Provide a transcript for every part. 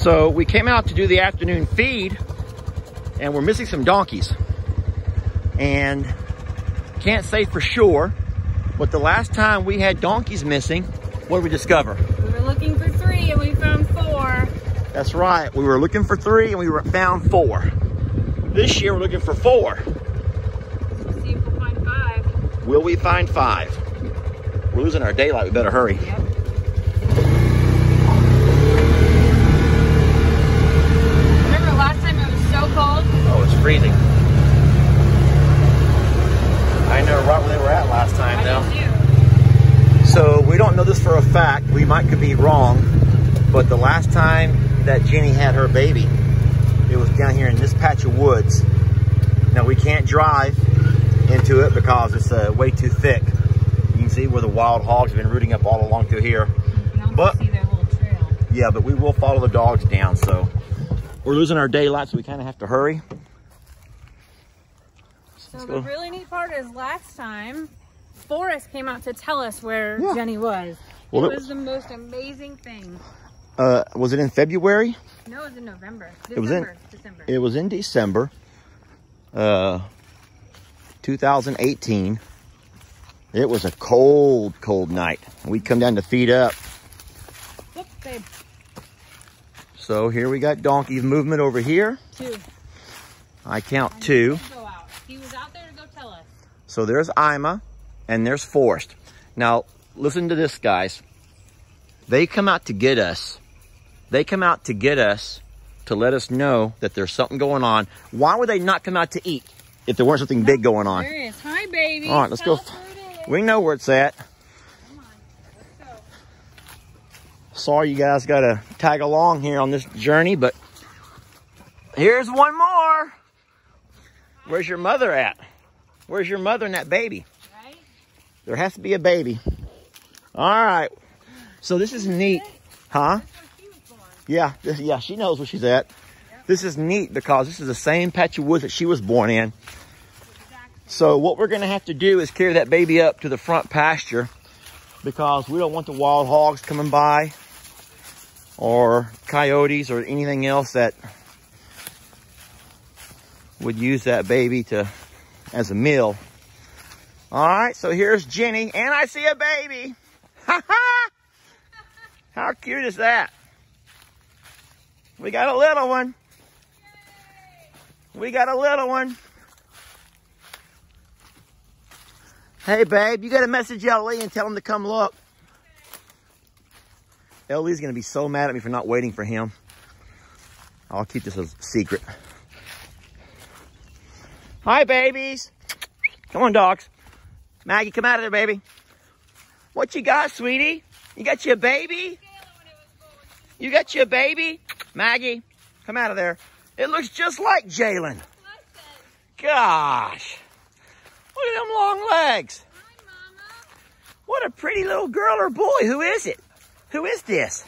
So we came out to do the afternoon feed, and we're missing some donkeys. And can't say for sure, but the last time we had donkeys missing, what did we discover? We were looking for 3 and we found 4. That's right. We were looking for 3 and we found 4. This year we're looking for 4. Let's see if we'll find 5. Will we find 5? We're losing our daylight. We better hurry. Yep. Remember last time it was so cold? Oh, it's freezing. I know right where they were at last time now. So we don't know this for a fact. We could be wrong. But the last time that Jenny had her baby, it was down here in this patch of woods. Now we can't drive into it because it's way too thick. You can see where the wild hogs have been rooting up all along through here. You can also see their little trail. Yeah, but we will follow the dogs down. So we're losing our daylight, so we kind of have to hurry. So the really neat part is last time, Forrest came out to tell us where Jenny was. Well, it was the most amazing thing. Was it in February? No, it was in November. December. It was in December, 2018. It was a cold, cold night. We'd come down to feed up. Look, babe. So here we got donkeys movement over here. 2. I count 2. He was out there to go tell us. So there's Ima and there's Forrest. Now, listen to this, guys. They come out to get us. They come out to get us to let us know that there's something going on. Why would they not come out to eat if there weren't something big going on? There it is. Hi, baby. All right, let's go. We know where it's at. Come on, let's go. Sorry you guys got to tag along here on this journey, but here's one more. Where's your mother at? Where's your mother and that baby? Right? There has to be a baby. All right. So this is neat. Huh? That's where she was born. Yeah, she knows where she's at. Yep. This is neat because this is the same patch of woods that she was born in. Exactly. So what we're going to have to do is carry that baby up to the front pasture because we don't want the wild hogs coming by or coyotes or anything else that would use that baby as a meal. All right, so here's Jenny, and I see a baby. Ha ha! How cute is that? We got a little one. We got a little one. Hey, babe, you got to message Ellie and tell him to come look. Ellie's going to be so mad at me for not waiting for him. I'll keep this a secret. Hi, babies. Come on, dogs. Maggie, come out of there, baby. What you got, sweetie? You got you a baby? You got you a baby? Maggie, come out of there. It looks just like Jalen. Gosh. Look at them long legs. Hi, Mama. What a pretty little girl or boy. Who is it? Who is this?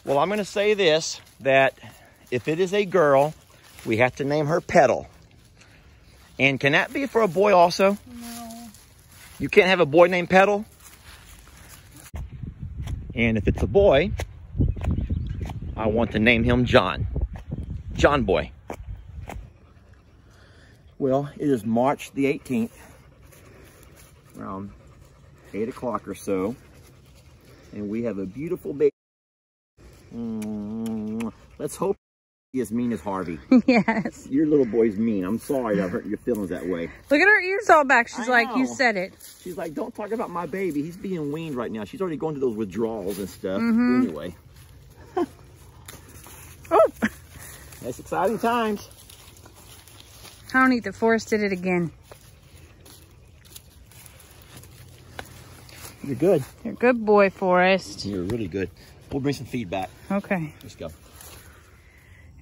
Well, I'm going to say this, that if it is a girl, we have to name her Petal. And can that be for a boy also? No. You can't have a boy named Petal? And if it's a boy, I want to name him John. John Boy. Well, it is March the 18th, around 8 o'clock or so. And we have a beautiful baby. Let's hope he's as mean as Harvey. Yes. Your little boy's mean. I'm sorry I've hurt your feelings that way. Look at her ears all back. She's like, you said it. She's like, don't talk about my baby. He's being weaned right now. She's already going through those withdrawals and stuff. Anyway. Oh. That's exciting times. How neat that Forrest did it again. You're good. You're a good boy, Forrest. You're really good. We'll bring some feedback. Okay. Let's go.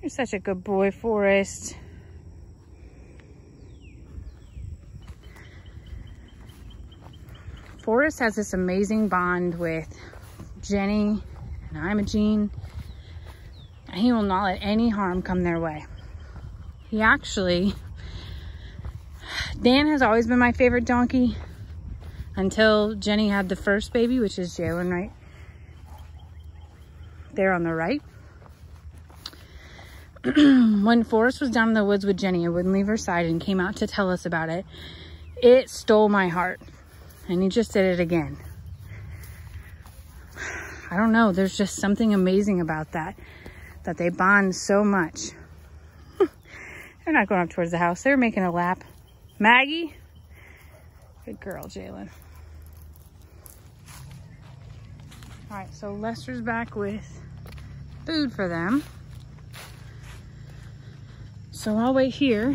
You're such a good boy, Forrest. Forrest has this amazing bond with Jenny and Imogene. And he will not let any harm come their way. He actually... Dan has always been my favorite donkey until Jenny had the first baby, which is Jalen right there on the right. when Forrest was down in the woods with Jenny and wouldn't leave her side and came out to tell us about it, it stole my heart. And he just did it again. I don't know. There's just something amazing about that they bond so much. They're not going up towards the house. They're making a lap. Maggie? Good girl, Jalen. All right, so Lester's back with food for them. So I'll wait here.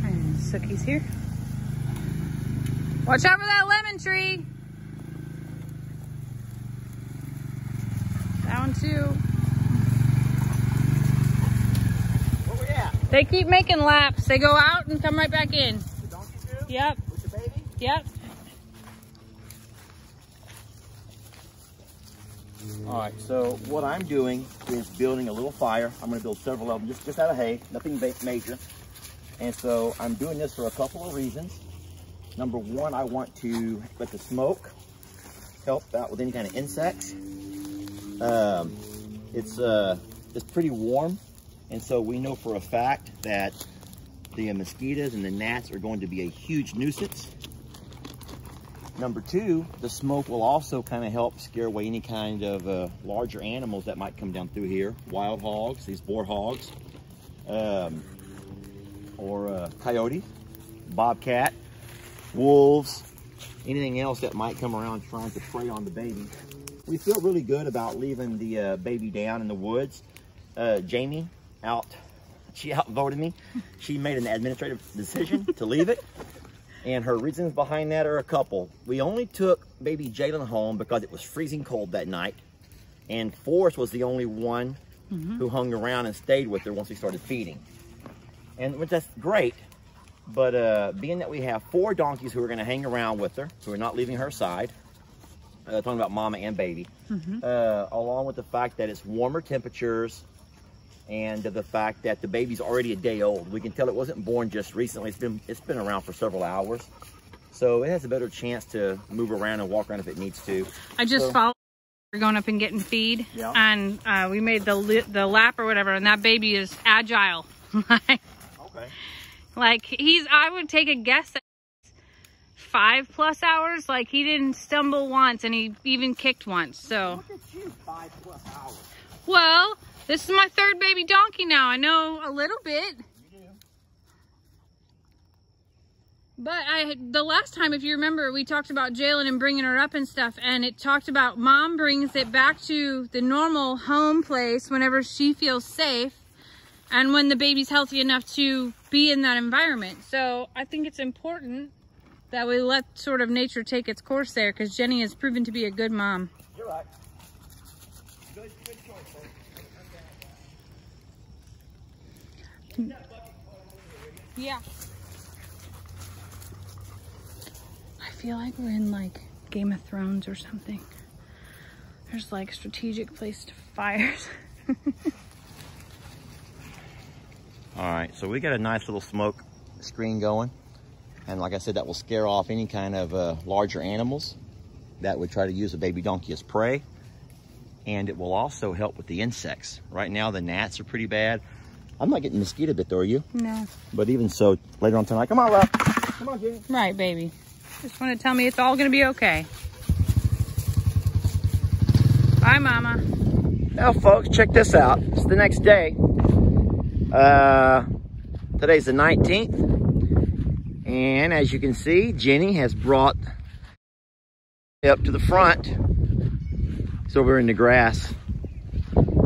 And Sookie's here. Watch out for that lemon tree. That one too. Where we at? They keep making laps. They go out and come right back in. The donkeys do? Yep. With the baby? Yep. All right, so what I'm doing is building a little fire. I'm going to build several of them, just out of hay, nothing major. And so I'm doing this for a couple of reasons. Number one, I want to let the smoke help out with any kind of insects. It's pretty warm, and so we know for a fact that the mosquitoes and the gnats are going to be a huge nuisance. Number two, the smoke will also kind of help scare away any kind of larger animals that might come down through here. Wild hogs, these boar hogs, or coyotes, bobcat, wolves, anything else that might come around trying to prey on the baby. We feel really good about leaving the baby down in the woods. Jamie she outvoted me. She made an administrative decision to leave it. And her reasons behind that are a couple. We only took baby Jalen home because it was freezing cold that night. And Forrest was the only one who hung around and stayed with her once we started feeding. And that's great. But being that we have 4 donkeys who are going to hang around with her, who are not leaving her side, talking about mama and baby, along with the fact that it's warmer temperatures, and the fact that the baby's already a day old. We can tell it wasn't born just recently. It's been around for several hours. So it has a better chance to move around and walk around if it needs to. I just followed her going up and getting feed. Yeah. And we made the lap or whatever, and that baby is agile. Okay. Like I would take a guess at 5+ hours. Like he didn't stumble once, and he even kicked once. So. Look at you, 5+ hours. Well, this is my 3rd baby donkey now. I know a little bit. You do. But the last time, if you remember, we talked about Jalen and bringing her up and stuff, and it talked about mom brings it back to the normal home place whenever she feels safe and when the baby's healthy enough to be in that environment. So I think it's important that we let sort of nature take its course there, because Jenny has proven to be a good mom. You're right. Good choice, folks. Yeah. I feel like we're in like Game of Thrones or something. There's like strategic placed fires. All right, so we got a nice little smoke screen going. And like I said, that will scare off any kind of larger animals that would try to use a baby donkey as prey. And it will also help with the insects. Right now, the gnats are pretty bad. I'm not getting mosquito bit though, are you? No. But even so, later on tonight, come on, love. Come on, Jenny. Right, baby. Just want to tell me it's all going to be okay. Bye, Mama. Now, folks, check this out. It's the next day. Today's the 19th. And as you can see, Jenny has brought up to the front. It's over in the grass.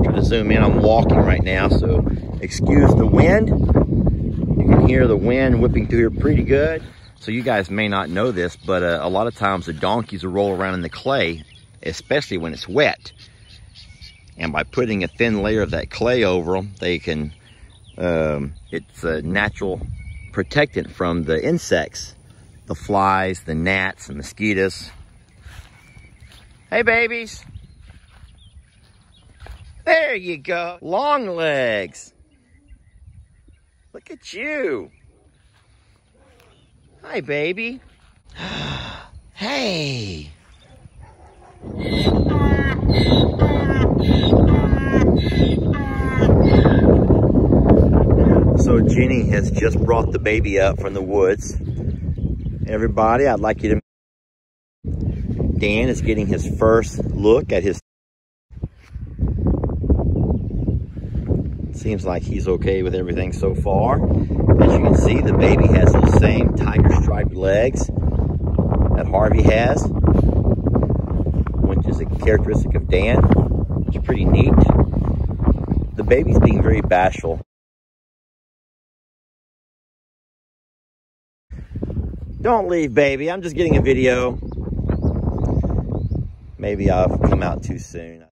Try to zoom in. I'm walking right now, so excuse the wind. You can hear the wind whipping through here pretty good. So you guys may not know this, but a lot of times the donkeys will roll around in the clay, especially when it's wet. And by putting a thin layer of that clay over them, they can, it's a natural protectant from the insects, the flies, the gnats, the mosquitoes. Hey, babies. There you go. Long legs. Look at you. Hi, baby. Hey. has just brought the baby up from the woods. Everybody, I'd like you to... Dan is getting his first look at his... Seems like he's okay with everything so far. As you can see, the baby has those same tiger striped legs that Harvey has, which is a characteristic of Dan, which is pretty neat. The baby's being very bashful. Don't leave, baby. I'm just getting a video. Maybe I've come out too soon.